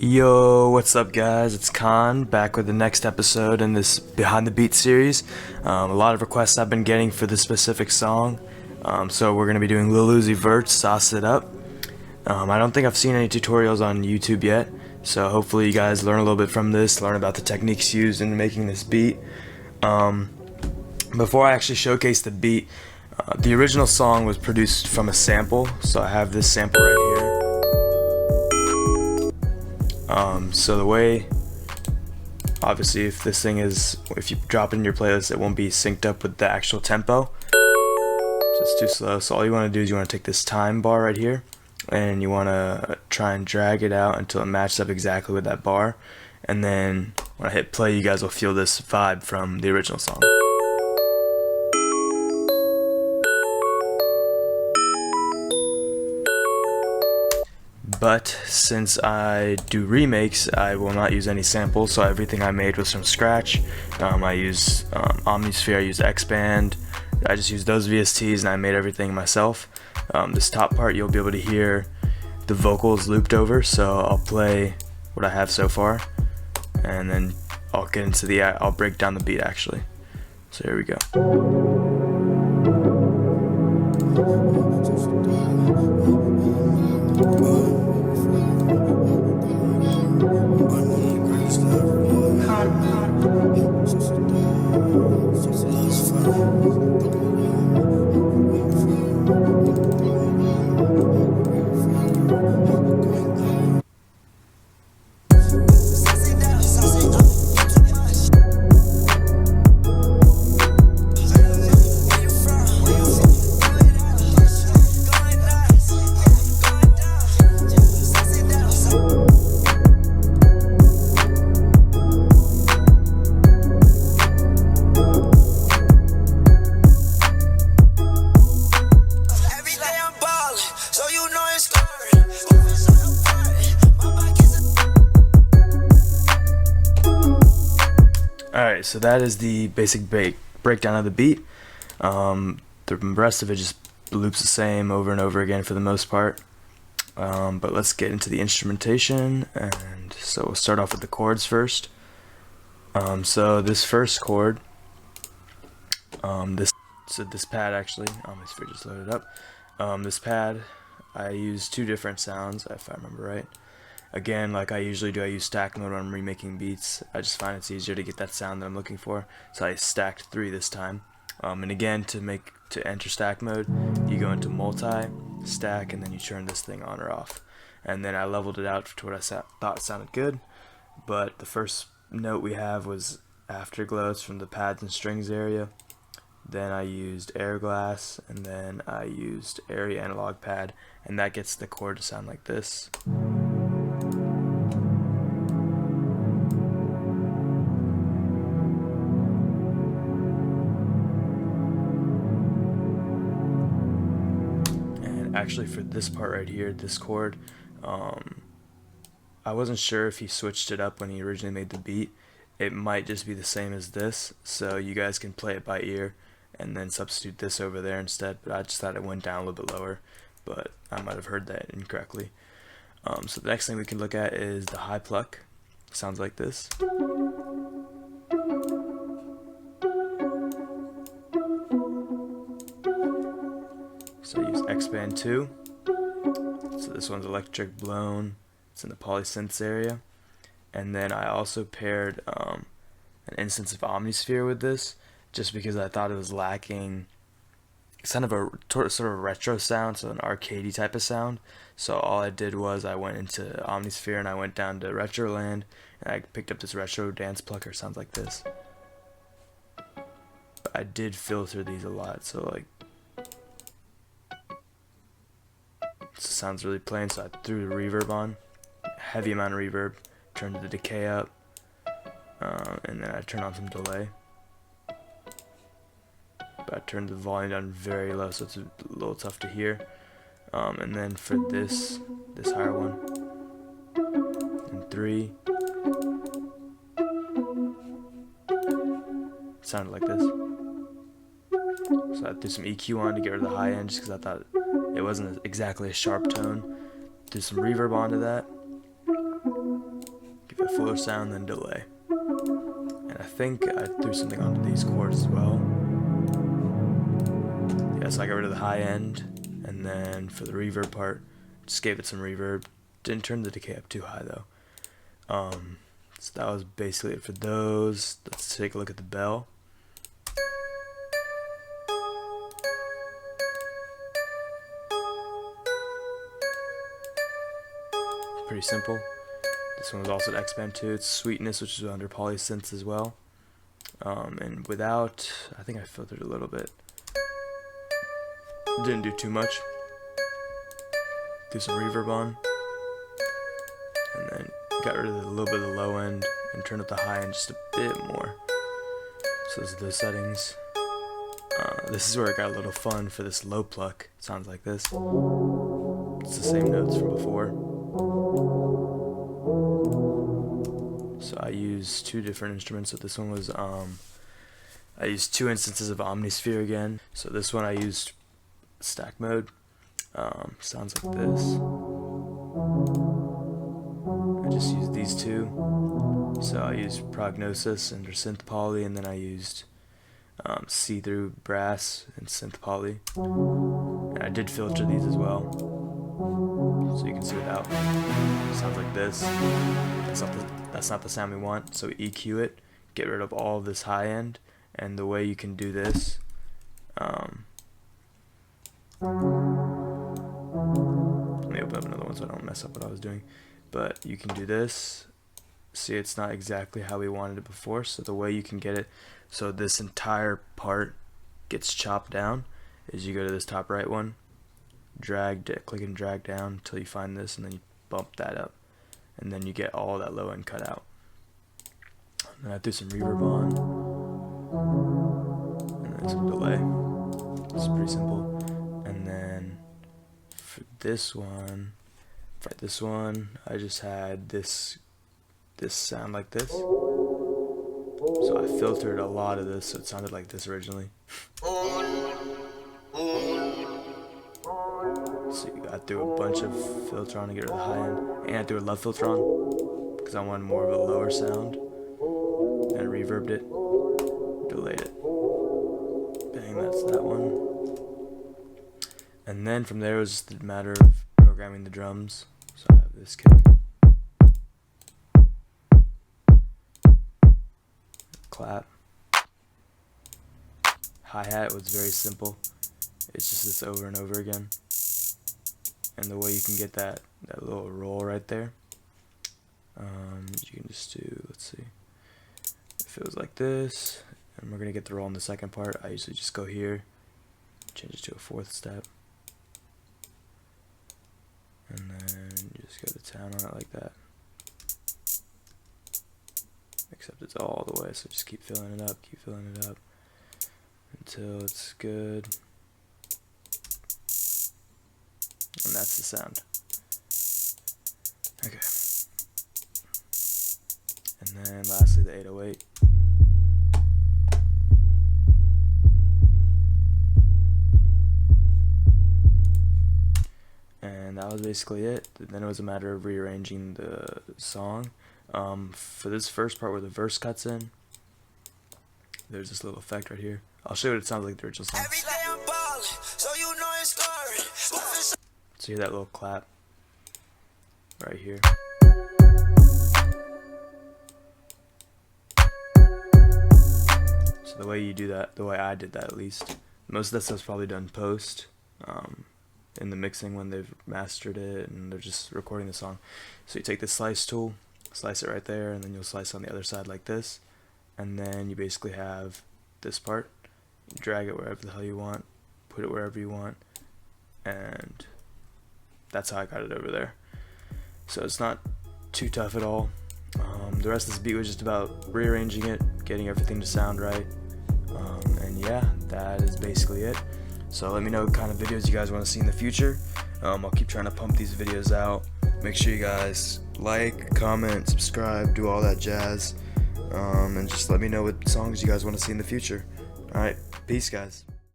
Yo, what's up, guys? It's Khan back with the next episode in this Behind the Beat series. A lot of requests I've been getting for this specific song, so we're gonna be doing Lil Uzi Vert, Sauce It Up. I don't think I've seen any tutorials on YouTube yet, so hopefully you guys learn a little bit from this, learn about the techniques used in making this beat. Before I actually showcase the beat, the original song was produced from a sample, so I have this sample right here. So the way, obviously, if you drop it in your playlist, it won't be synced up with the actual tempo, so it's too slow. So all you want to do is you want to take this time bar right here, and you want to try and drag it out until it matches up exactly with that bar, and then when I hit play, you guys will feel this vibe from the original song. But since I do remakes, I will not use any samples, so everything I made was from scratch. I use Omnisphere, I use X-Band, I just used those VSTs and I made everything myself. This top part you'll be able to hear the vocals looped over, so I'll play what I have so far, and then I'll break down the beat actually. So here we go. Alright, so that is the basic breakdown of the beat. The rest of it just loops the same over and over again for the most part. But let's get into the instrumentation, and so we'll start off with the chords first. So this first chord, this pad actually, Omnisphere just loaded up. This pad, I use two different sounds if I remember right. Again, like I usually do, I use stack mode when I'm remaking beats. I just find it's easier to get that sound that I'm looking for, so I stacked 3 this time. And again, to enter stack mode, you go into multi, stack, and then you turn this thing on or off. And then I leveled it out to what I thought sounded good, but the first note we have was Afterglow. It's from the pads and strings area. Then I used Airglass, and then I used Area Analog Pad, and that gets the chord to sound like this. Actually, for this part right here, this chord, I wasn't sure if he switched it up when he originally made the beat. It might just be the same as this, so you guys can play it by ear and then substitute this over there instead, but I just thought it went down a little bit lower, but I might have heard that incorrectly. So the next thing we can look at is the high pluck. Sounds like this. So I use X-Band 2. So this one's electric blown. It's in the polysynths area. And then I also paired an instance of Omnisphere with this, just because I thought it was lacking kind of a sort of retro sound, so an arcadey type of sound. So all I did was I went into Omnisphere and I went down to Retroland, and I picked up this retro dance plucker. Sounds like this. But I did filter these a lot, so like, sounds really plain, so I threw the reverb on, heavy amount of reverb, turned the decay up, and then I turned on some delay. But I turned the volume down very low, so it's a little tough to hear. And then for this higher one, and 3, it sounded like this. So I threw some EQ on to get rid of the high end, just because I thought it wasn't exactly a sharp tone. Threw some reverb onto that, give it a fuller sound, then delay. And I think I threw something onto these chords as well. Yeah, so I got rid of the high end, and then for the reverb part, just gave it some reverb. Didn't turn the decay up too high though. So that was basically it for those. Let's take a look at the bell. Pretty simple. This one was also an X-Band too. It's Sweetness, which is under polysynths as well. And without, I think I filtered a little bit. Didn't do too much. Threw some reverb on, and then got rid of a little bit of the low end and turned up the high end just a bit more. So those are those settings. This is where it got a little fun for this low pluck. It sounds like this. It's the same notes from before. So I used two different instruments. So this one was I used two instances of Omnisphere again. So this one I used stack mode. Sounds like this. I just used these two. So I used Prognosis and Synth Poly, and then I used See-Through Brass and Synth Poly. And I did filter these as well, so you can see without. Sounds like this. That's not the sound we want. So EQ it, get rid of all of this high end, and the way you can do this. Let me open up another one so I don't mess up what I was doing. But you can do this. See, it's not exactly how we wanted it before. So the way you can get it so this entire part gets chopped down is you go to this top right one, click and drag down until you find this, and then you bump that up, and then you get all that low end cut out. And then I threw some reverb on, and then some delay. It's pretty simple. And then for this one, I just had this sound like this. So I filtered a lot of this so it sounded like this originally. So I threw a bunch of filter on to get rid of the high end, and I threw a love filter on because I wanted more of a lower sound. Then I reverbed it, delayed it. Bang, that's that one. And then from there it was just a matter of programming the drums. So I have this kick, clap, hi-hat was very simple. It's just this over and over again. And the way you can get that little roll right there, you can just do, let's see, if it was like this, and we're going to get the roll in the second part, I usually just go here, change it to a fourth step, and then you just go to town on it like that. Except it's all the way, so just keep filling it up until it's good. And that's the sound. Okay. And then lastly the 808. And that was basically it. Then it was a matter of rearranging the song. For this first part where the verse cuts in, there's this little effect right here. I'll show you what it sounds like the original song. So you hear that little clap right here. So the way you do that, the way I did that at least, most of that stuff's probably done post, in the mixing when they've mastered it and they're just recording the song. So you take this slice tool, slice it right there, and then you'll slice on the other side like this, and then you basically have this part. You drag it wherever the hell you want, put it wherever you want, and that's how I got it over there. So it's not too tough at all. The rest of this beat was just about rearranging it, getting everything to sound right, and yeah, that is basically it. So let me know what kind of videos you guys want to see in the future. I'll keep trying to pump these videos out. Make sure you guys like, comment, subscribe, do all that jazz, and just let me know what songs you guys want to see in the future. Alright, peace guys.